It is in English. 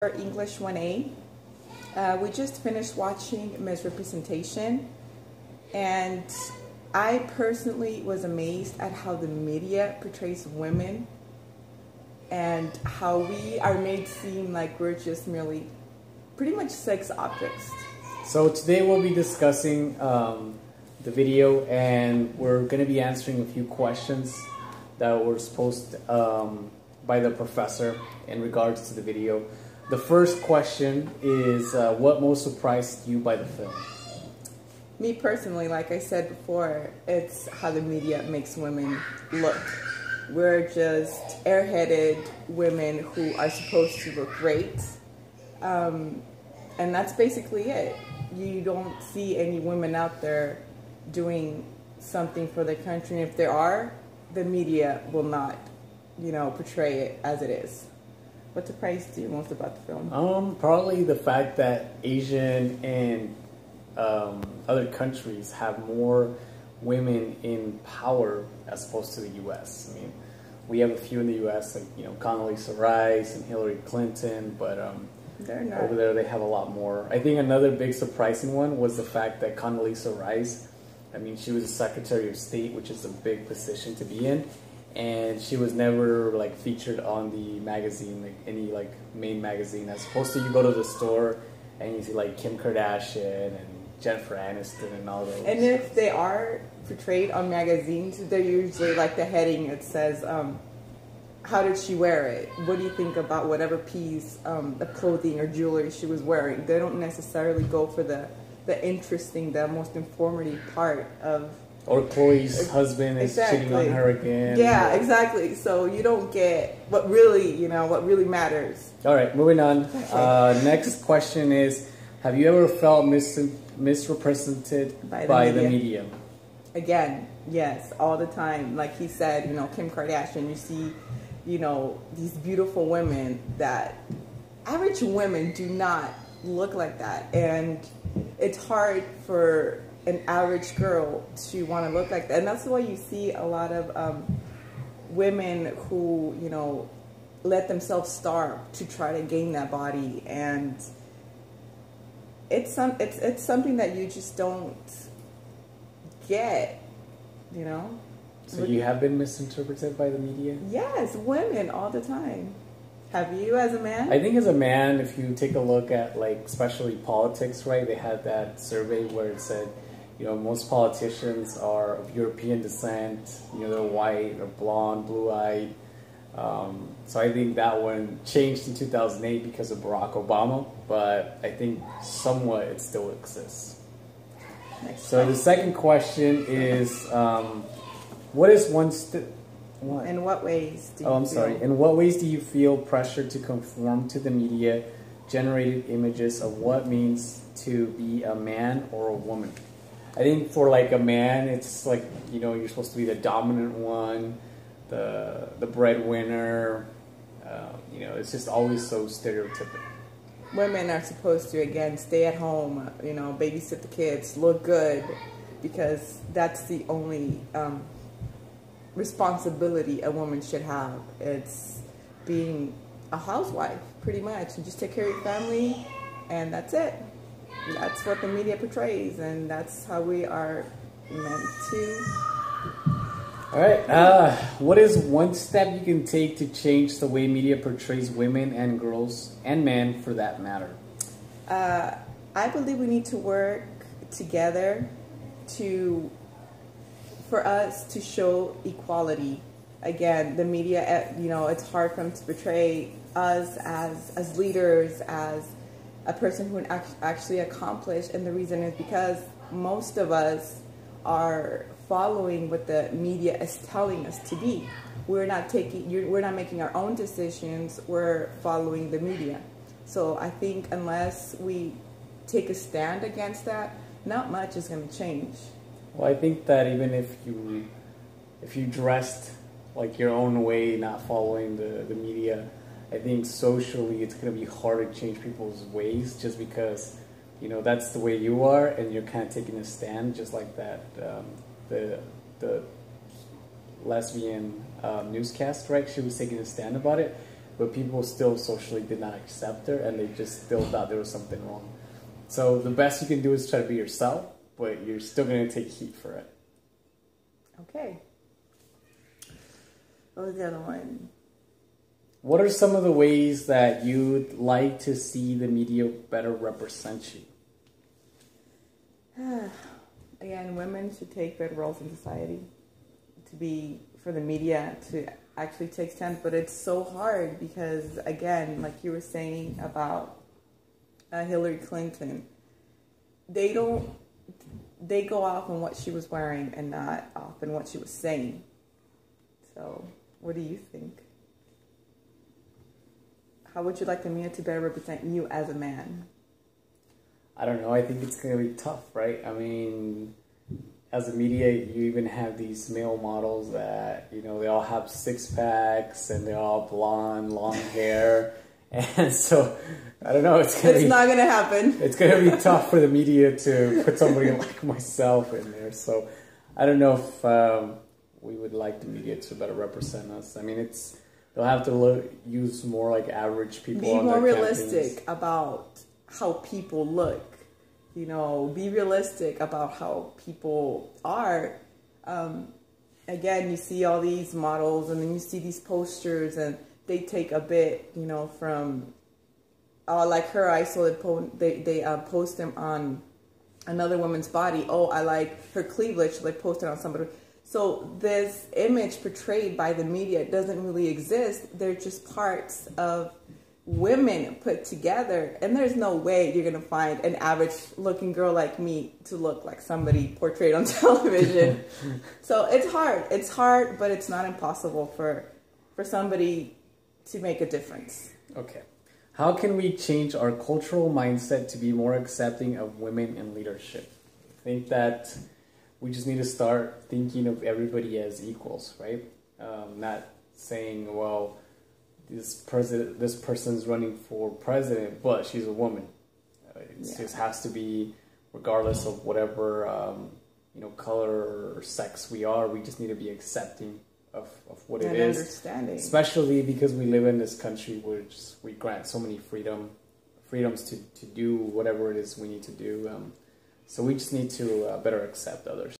For English 1A. We just finished watching MissRepresentation, and I personally was amazed at how the media portrays women and how we are made seem like we're just merely pretty much sex objects. So today we'll be discussing the video, and we're going to be answering a few questions that were posed by the professor in regards to the video. The first question is, what most surprised you by the film? Me personally, like I said before, it's how the media makes women look. We're just airheaded women who are supposed to look great. And that's basically it. You don't see any women out there doing something for the country. And if there are, the media will not, portray it as it is. What surprised you most about the film? Probably the fact that Asian and other countries have more women in power as opposed to the U.S. I mean, we have a few in the U.S. like Condoleezza Rice and Hillary Clinton, but they're not. Over there they have a lot more. I think another big surprising one was the fact that Condoleezza Rice, she was a Secretary of State, which is a big position to be in. And she was never featured on the magazine, any main magazine. As opposed to you go to the store and you see Kim Kardashian and Jennifer Aniston and all those. And if they are portrayed on magazines, they're usually the heading. It says, "How did she wear it? What do you think about whatever piece of clothing or jewelry she was wearing?" They don't necessarily go for the interesting, the most informative part of. Or Chloe's husband is cheating on her again. Yeah, exactly. So you don't get what really matters. All right, moving on. Okay. Next question is, have you ever felt misrepresented by the media? Again, yes, all the time. Like he said, Kim Kardashian, you see, these beautiful women that average women do not look like that. And it's hard for an average girl to want to look like that, and that's why you see a lot of women who let themselves starve to try to gain that body, and it's something that you just don't get, So you have been misinterpreted by the media? Yes, women all the time. Have you, as a man? I think as a man, if you take a look at especially politics, right? They had that survey where it said, most politicians are of European descent, they're white or blonde, blue-eyed. So I think that one changed in 2008 because of Barack Obama, but I think somewhat it still exists. So the second question is, what is one what? In what ways do you I'm sorry. In what ways do you feel pressure to conform to the media generated images of what means to be a man or a woman? I think for a man, it's you're supposed to be the dominant one, the breadwinner. It's just always so stereotypical. Women are supposed to, again, stay at home, babysit the kids, look good, because that's the only responsibility a woman should have. It's being a housewife, pretty much, and just take care of your family, and that's it. That's what the media portrays, and that's how we are meant to. All right. What is one step you can take to change the way media portrays women and girls and men, for that matter? I believe we need to work together for us to show equality. Again, the media, it's hard for them to portray us as leaders, as a person who actually accomplished, and the reason is because most of us are following what the media is telling us to be. We're not making our own decisions. We're following the media. So I think unless we take a stand against that, not much is going to change. Well, I think that even if you dressed your own way, not following the media, I think socially it's going to be hard to change people's ways, just because that's the way you are, and you're kind of taking a stand, just like that the lesbian newscast, right? She was taking a stand about it. but people still socially did not accept her, and they just still thought there was something wrong. So the best you can do is try to be yourself, but you're still going to take heat for it. Okay. What was the other one? What are some of the ways that you'd like to see the media better represent you? Again, women should take better roles in society. For the media to actually take stand, but it's so hard because, again, like you were saying about Hillary Clinton, they go off on what she was wearing and not off on what she was saying. So, what do you think? How would you like the media to better represent you as a man? I don't know. I think it's going to be tough, right? I mean, as a media, you even have these male models that, you know, they all have six packs and they're all blonde, long hair. And so, I don't know. It's not going to happen. It's going to be tough for the media to put somebody like myself in there. So, I don't know if we would like the media to better represent us. I mean, they'll have to use more like average people. Be more realistic about how people look. You know, be realistic about how people are. Again, you see all these models, and then you see these posters, and they take a bit, you know, from like her. I saw it. They post them on another woman's body. Oh, I like her cleavage. They post it on somebody. So this image portrayed by the media doesn't really exist. They're just parts of women put together, and there's no way you're gonna find an average looking girl like me to look like somebody portrayed on television. So it's hard, but it's not impossible for somebody to make a difference. Okay, how can we change our cultural mindset to be more accepting of women in leadership? I think that we just need to start thinking of everybody as equals, right? Not saying, well, this person's running for president, but she's a woman. It just has to be, regardless of whatever color or sex we are. We just need to be accepting of what it is, understanding. Especially because we live in this country where we grant so many freedoms to do whatever it is we need to do. So we just need to better accept others.